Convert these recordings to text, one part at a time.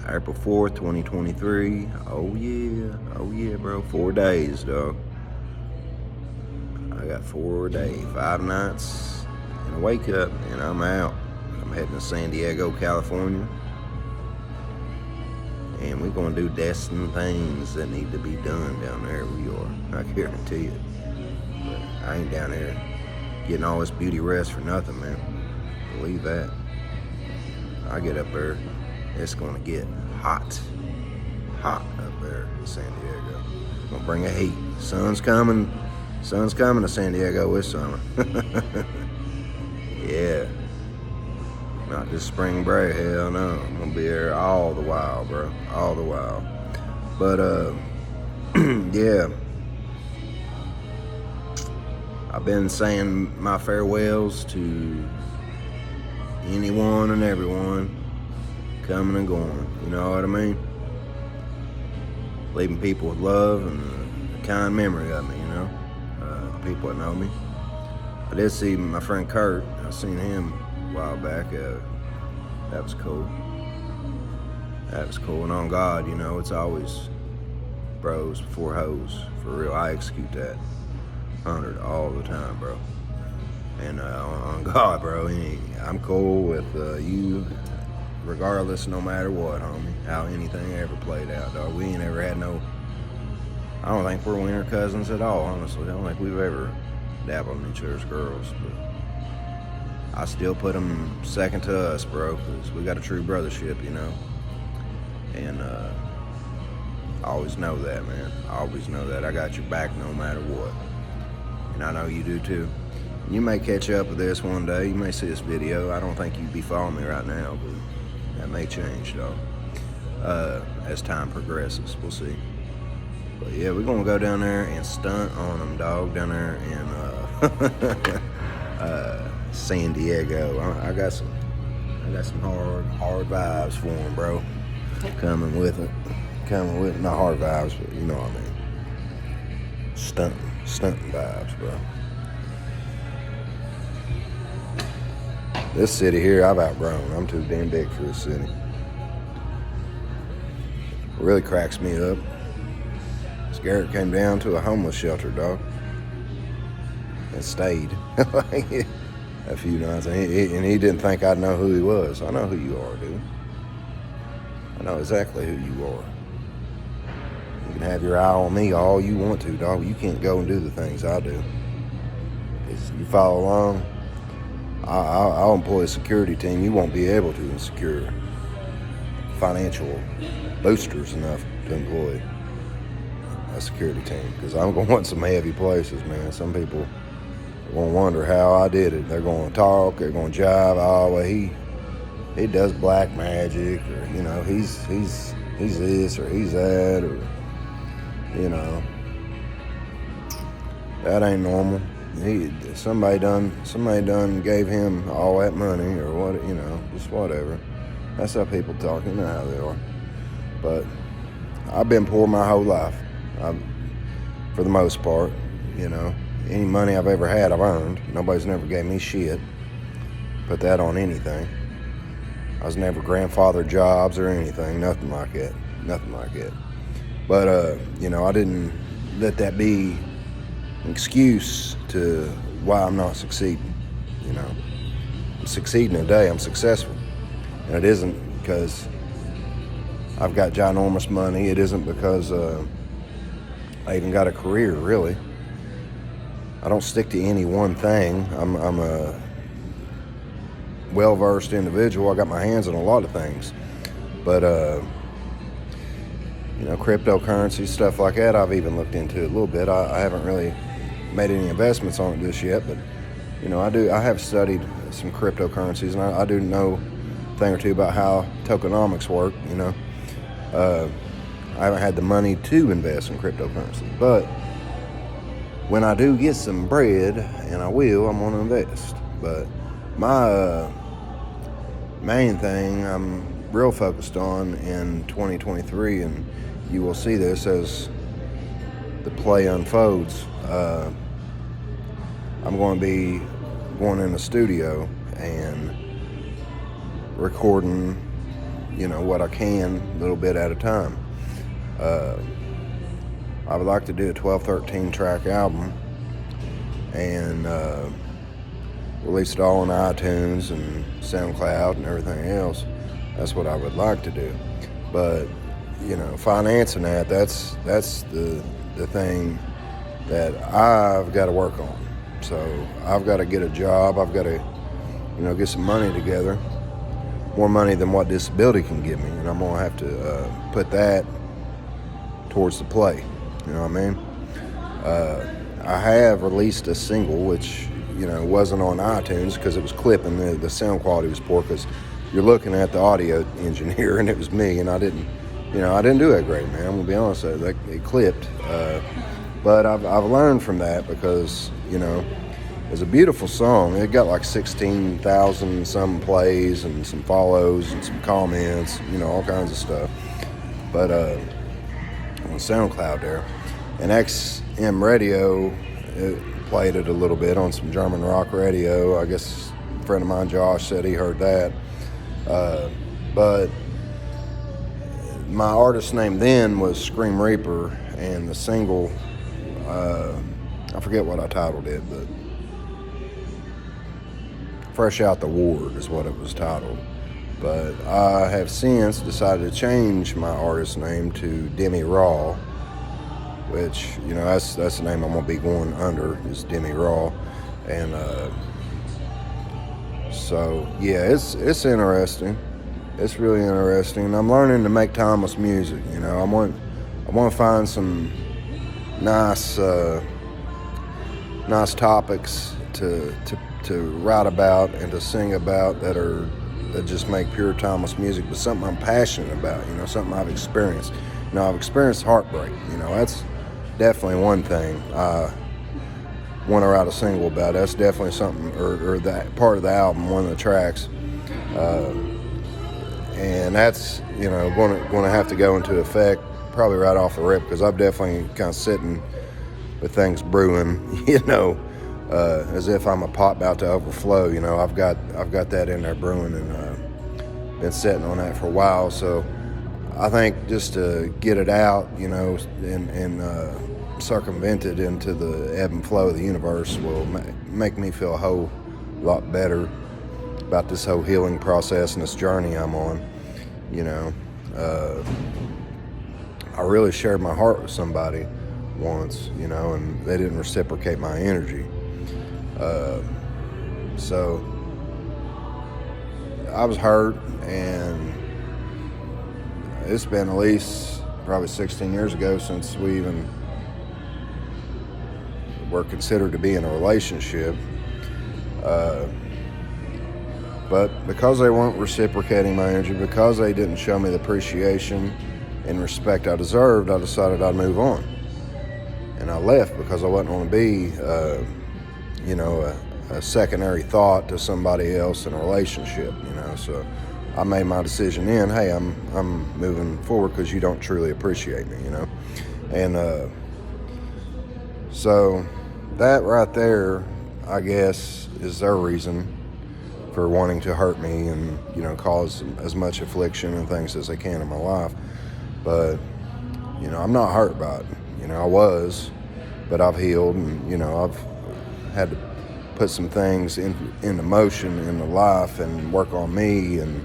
April 4th, 2023. Oh yeah, bro. 4 days, dog. I got 4 days, 5 nights, and a wake up, and I'm out. I'm heading to San Diego, California, and we're gonna do destined things that need to be done down there. We are. I guarantee it. But I ain't down there getting all this beauty rest for nothing, man. Believe that. I get up there, it's gonna get hot up there in San Diego. Gonna bring a heat. Sun's coming to San Diego this summer. Yeah. Not just spring break, hell no. I'm gonna be there all the while, bro. All the while. But yeah. I've been saying my farewells to anyone and everyone coming and going. You know what I mean? Leaving people with love and a kind memory of me, you know? People that know me. I did see my friend Kurt. I seen him a while back. That was cool. That was cool. And on God, you know, it's always bros before hoes. For real, I execute that 100 all the time, bro. And on God, bro, I'm cool with you regardless, no matter what, homie. How anything ever played out, dog. We ain't ever had no... I don't think we're winter cousins at all, honestly. I don't think we've ever dabbled in each other's girls, but I still put them second to us, bro, because we got a true brothership, you know? And I always know that, man. I always know that. I got your back no matter what. And I know you do too. You may catch up with this one day. You may see this video. I don't think you'd be following me right now, but that may change, dog. As time progresses, we'll see. But yeah, we're gonna go down there and stunt on them, dog. Down there in San Diego. I got some hard vibes for them, bro. Coming with it, not hard vibes, but you know what I mean. Stunting vibes, bro. This city here, I've outgrown. I'm too damn big for this city. It really cracks me up. Garrett came down to a homeless shelter, dog, and stayed a few nights, and he didn't think I'd know who he was. I know who you are, dude. I know exactly who you are. You can have your eye on me all you want to, dog, but you can't go and do the things I do. Because you follow along, I'll employ a security team. You won't be able to secure financial boosters enough to employ a security team, because I'm going to want some heavy places, man. Some people are going to wonder how I did it. They're going to talk, they're going to jive. Oh, well, he does black magic, or, you know, he's this, or he's that, or, you know, that ain't normal. Somebody done gave him all that money, or what, you know, just whatever. That's how people talk, you know how they are. But I've been poor my whole life. For the most part, you know, any money I've ever had, I've earned. Nobody's never gave me shit. Put that on anything. I was never grandfathered jobs or anything, nothing like that. But, you know, I didn't let that be an excuse to why I'm not succeeding, you know. I'm succeeding today, I'm successful. And it isn't because I've got ginormous money. It isn't because I even got a career, really. I don't stick to any one thing. I'm a well-versed individual. I got my hands on a lot of things. But, you know, cryptocurrency, stuff like that, I've even looked into it a little bit. I haven't really made any investments on it just yet, but, you know, I have studied some cryptocurrencies, and I do know a thing or two about how tokenomics work, you know. I haven't had the money to invest in cryptocurrency, but when I do get some bread, and I will, I'm going to invest. But my main thing I'm real focused on in 2023, and you will see this as the play unfolds. I'm going to be going in the studio and recording, what I can, a little bit at a time. I would like to do a 12-13 track album and release it all on iTunes and SoundCloud and everything else. That's what I would like to do. But financing that's the thing that I've got to work on. So I've got to get a job. I've got to get some money together, more money than what disability can give me, and I'm gonna have to put that towards the play. You know what I mean? I have released a single which wasn't on iTunes because it was clipping. The sound quality was poor because you're looking at the audio engineer and it was me, and I didn't do that great, man. I'm gonna be honest with you. It clipped, but I've learned from that because it's a beautiful song. It got like 16,000 some plays and some follows and some comments, all kinds of stuff. But on SoundCloud there, and XM Radio played it a little bit on some German rock radio. I guess a friend of mine, Josh, said he heard that. But my artist name then was Scream Reaper, and the single, I forget what I titled it, but Fresh Out the Ward is what it was titled. But I have since decided to change my artist name to Demi Raw, which, that's the name I'm going to be going under, is Demi Raw. And so, yeah, it's interesting. It's really interesting. And I'm learning to make timeless music. I want to find some nice topics to write about and to sing about that just make pure timeless music, but something I'm passionate about, something I've experienced. I've experienced heartbreak. That's definitely one thing I want to write a single about. That's definitely something, or that part of the album, one of the tracks. And that's, going to have to go into effect probably right off the rip, because I'm definitely kind of sitting with things brewing, as if I'm a pot about to overflow. I've got that in there brewing, and been sitting on that for a while. So I think just to get it out, and circumvent it into the ebb and flow of the universe will make me feel a whole lot better about this whole healing process and this journey I'm on. I really shared my heart with somebody once, and they didn't reciprocate my energy. So I was hurt, and it's been at least probably 16 years ago since we even were considered to be in a relationship. But because they weren't reciprocating my energy, because they didn't show me the appreciation and respect I deserved, I decided I'd move on. And I left because I wasn't going to be, a secondary thought to somebody else in a relationship, So I made my decision then, hey, I'm moving forward because you don't truly appreciate me, And so that right there, I guess, is their reason for wanting to hurt me and, cause as much affliction and things as they can in my life. But, I'm not hurt by it. I was, but I've healed, and, I've had to put some things into motion in the life and work on me and,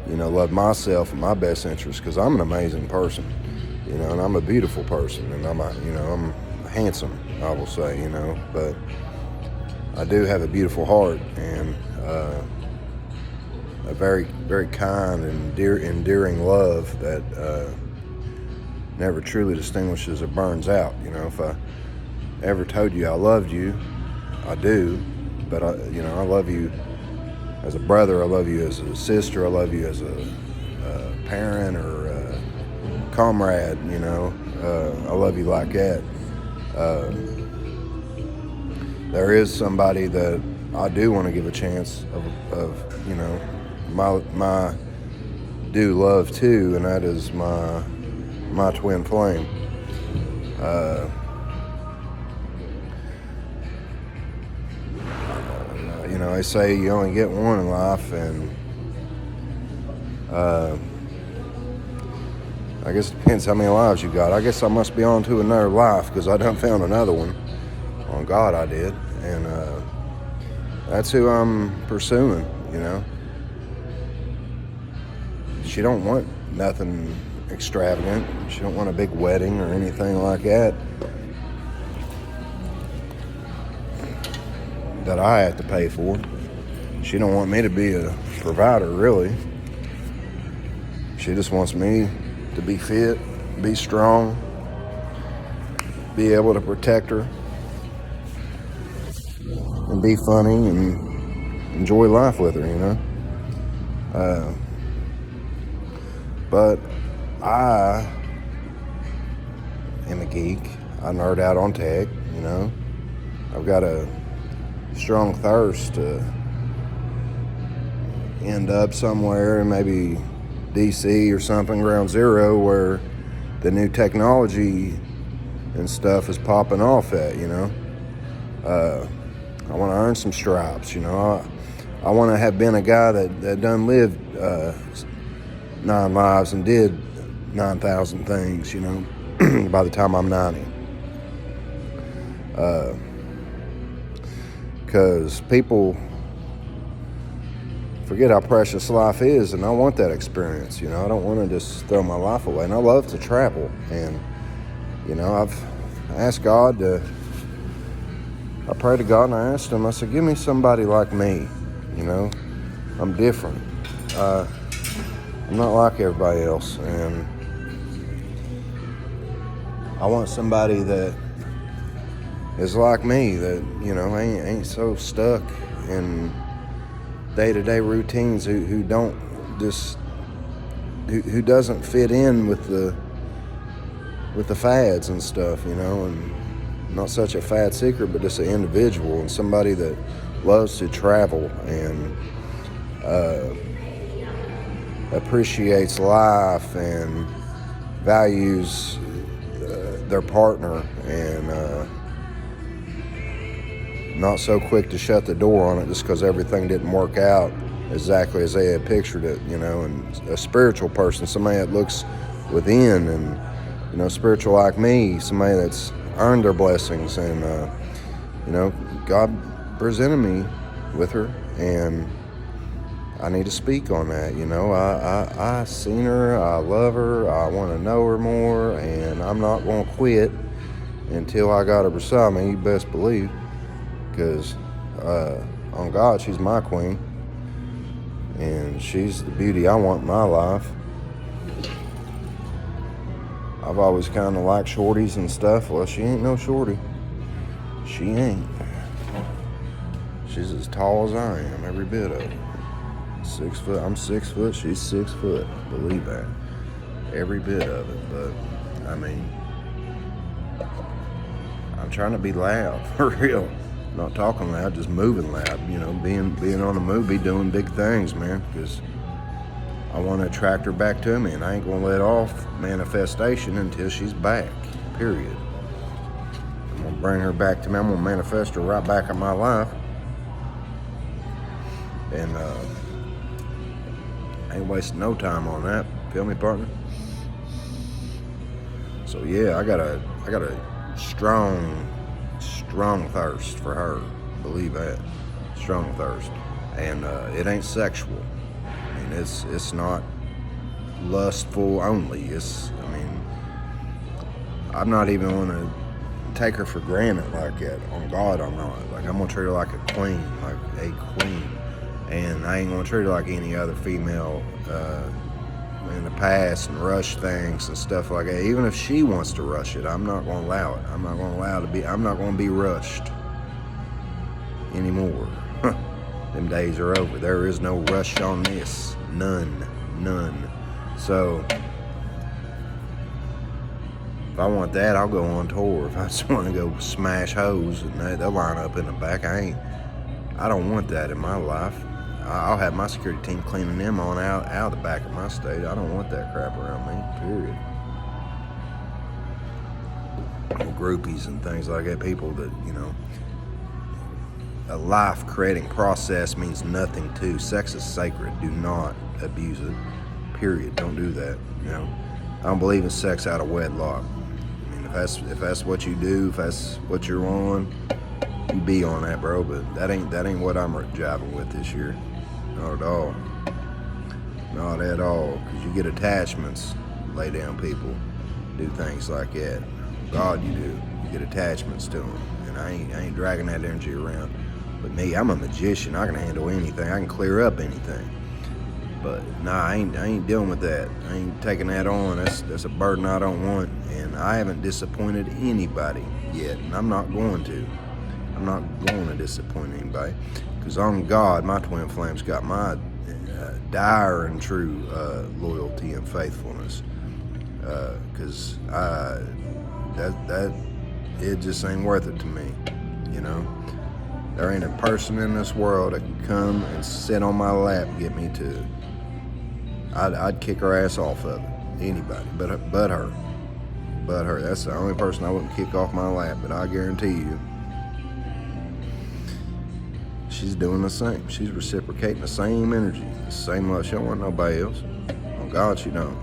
love myself and my best interest, because I'm an amazing person, and I'm a beautiful person, and I'm handsome, I will say, but I do have a beautiful heart and a very, very kind and endearing love that never truly distinguishes or burns out. If I ever told you I loved you, I do, but I love you as a brother, I love you as a sister, I love you as a parent or a comrade, I love you like that. There is somebody that I do want to give a chance of my due love to, and that is my twin flame. They say you only get one in life, and I guess it depends how many lives you got. I guess I must be on to another life because I done found another one. On God, I did. And that's who I'm pursuing, you know. She don't want nothing extravagant. She don't want a big wedding or anything like that I have to pay for. She don't want me to be a provider, really. She just wants me to be fit, be strong, be able to protect her, and be funny and enjoy life with her, you know. But I am a geek. I nerd out on tech, you know. I've got a strong thirst to end up somewhere in maybe DC or something, ground zero, where the new technology and stuff is popping off at, you know. I want to earn some stripes, you know. I want to have been a guy that done lived 9 lives and did 9,000 things, you know, by the time I'm 90. Because people forget how precious life is, and I want that experience, you know. I don't want to just throw my life away, and I love to travel, and, you know, I've asked God I prayed to God and I asked him, I said, give me somebody like me, you know. I'm different. I'm not like everybody else, and I want somebody that is like me, that, you know, ain't so stuck in day-to-day routines, who don't just who doesn't fit in with the fads and stuff, you know, and not such a fad seeker, but just an individual and somebody that loves to travel and appreciates life and values their partner, and not so quick to shut the door on it just because everything didn't work out exactly as they had pictured it, you know. And a spiritual person, somebody that looks within, and, you know, spiritual like me, somebody that's earned their blessings, and you know, God presented me with her, and I need to speak on that, you know. I seen her, I love her, I want to know her more, and I'm not going to quit until I got her beside me, you best believe, because on God, she's my queen, and she's the beauty I want in my life. I've always kind of liked shorties and stuff. Well, she ain't no shorty. She ain't. She's as tall as I am, every bit of it. 6 foot. I'm 6 foot. She's 6 foot. Believe that. Every bit of it. But, I mean, I'm trying to be loud, for real. Not talking loud, just moving loud. You know, being on the move, be doing big things, man. Because I want to attract her back to me, and I ain't going to let off manifestation until she's back, period. I'm going to bring her back to me. I'm going to manifest her right back in my life. And I ain't wasting no time on that. Feel me, partner? So, yeah, I got a strong thirst for her. Believe that. Strong thirst. And it ain't sexual. I mean, it's not lustful only. I'm not even going to take her for granted like that. On God, I'm not. Like, I'm going to treat her like a queen, And I ain't going to treat her like any other female in the past and rush things and stuff like that. Even if she wants to rush it, I'm not going to allow it. I'm not going to be rushed anymore. Them days are over. There is no rush on this. None. So, if I want that, I'll go on tour. If I just want to go smash hoes and they'll line up in the back, I don't want that in my life. I'll have my security team cleaning them on out of the back of my state. I don't want that crap around me, period. Groupies and things like that, people that, you know, a life-creating process means nothing to. Sex is sacred. Do not abuse it. Period. Don't do that. You know, I don't believe in sex out of wedlock. I mean, if that's what you do, if that's what you're on, you be on that, bro. But that ain't what I'm jiving with this year. Not at all. Not at all. Because you get attachments, lay down people, do things like that. God, you do. You get attachments to them, and I ain't dragging that energy around. But me, I'm a magician. I can handle anything. I can clear up anything. But nah, I ain't dealing with that. I ain't taking that on. That's a burden I don't want, and I haven't disappointed anybody yet, and I'm not going to. I'm not going to disappoint anybody, because on God, my twin flames got my dire and true loyalty and faithfulness. Because that it just ain't worth it to me, you know. There ain't a person in this world that can come and sit on my lap and get me to. I'd kick her ass off of it. Anybody, but her. That's the only person I wouldn't kick off my lap. But I guarantee you, she's doing the same. She's reciprocating the same energy, the same love. She don't want nobody else. Oh God, she don't.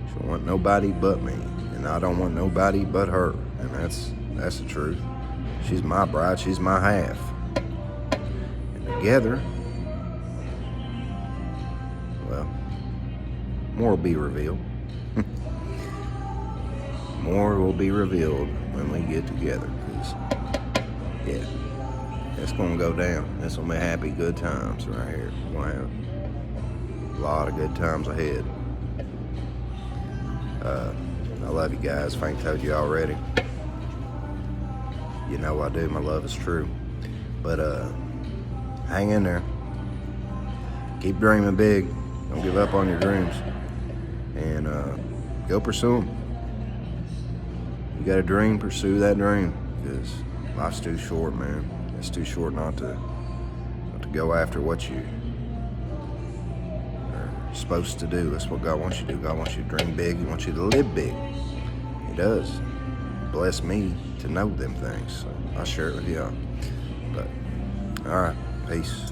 She don't want nobody but me, and I don't want nobody but her. And that's the truth. She's my bride. She's my half. And together, well, more will be revealed. More will be revealed when we get together. Cause yeah, it's gonna go down. It's gonna be happy, good times right here. We're gonna have a lot of good times ahead. I love you guys. If I ain't told you already, you know I do. My love is true. But hang in there. Keep dreaming big. Don't give up on your dreams. And go pursue them. You got a dream, pursue that dream. Because life's too short, man. It's too short not to go after what you are supposed to do. That's what God wants you to do. God wants you to dream big. He wants you to live big. He does. Bless me to know them things. So I'll share it with y'all. But, all right. Peace.